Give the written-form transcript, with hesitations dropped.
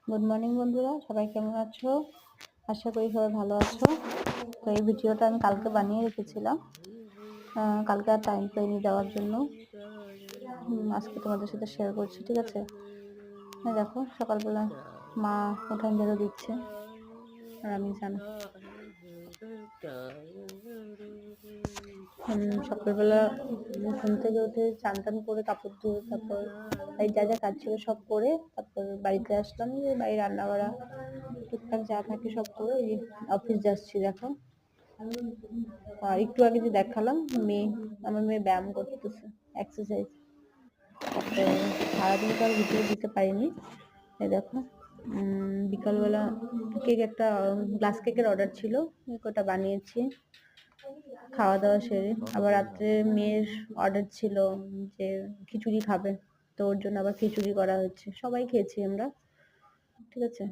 Good morning বন্ধুরা, সবাই কেমন আছো? আশা করি সবাই ভালো আছো। তো এই ভিডিওটা আমি কালকে বানিয়ে রেখেছিলাম, কালকে আর টাইম পাইনি দেওয়ার জন্য। আজকে তোমাদের সাথে শেয়ার করছি, ঠিক আছে? দেখো, সকালবেলা মা উঠান ঝাড়ু দিচ্ছে আর আমি সকালবেলা ঘুম থেকে উঠে চান টান করে কাপড় ধুয়ে তারপর বাড়ির যা যা কাজ ছিল সব করে তারপর বাড়িতে আসলাম। যে বাড়ি রান্না করা টুকটাক যা থাকে সব করে এই অফিস যাচ্ছি। দেখো, আর একটু আগে যে দেখালাম আমার মেয়ে ব্যায়াম করতেছে, এক্সারসাইজ। সারাদিন তো আর ভিডিও দিতে পারিনি। এই দেখো, বিকালবেলা একটা গ্লাস কেকের অর্ডার ছিল, ওটা বানিয়েছি। খাওয়া দাওয়া সেরে আবার রাত্রে মেয়ের অর্ডার ছিল যে খিচুড়ি খাবে, তো ওর জন্য আবার খিচুড়ি করা হচ্ছে। সবাই খেয়েছি আমরা, ঠিক আছে।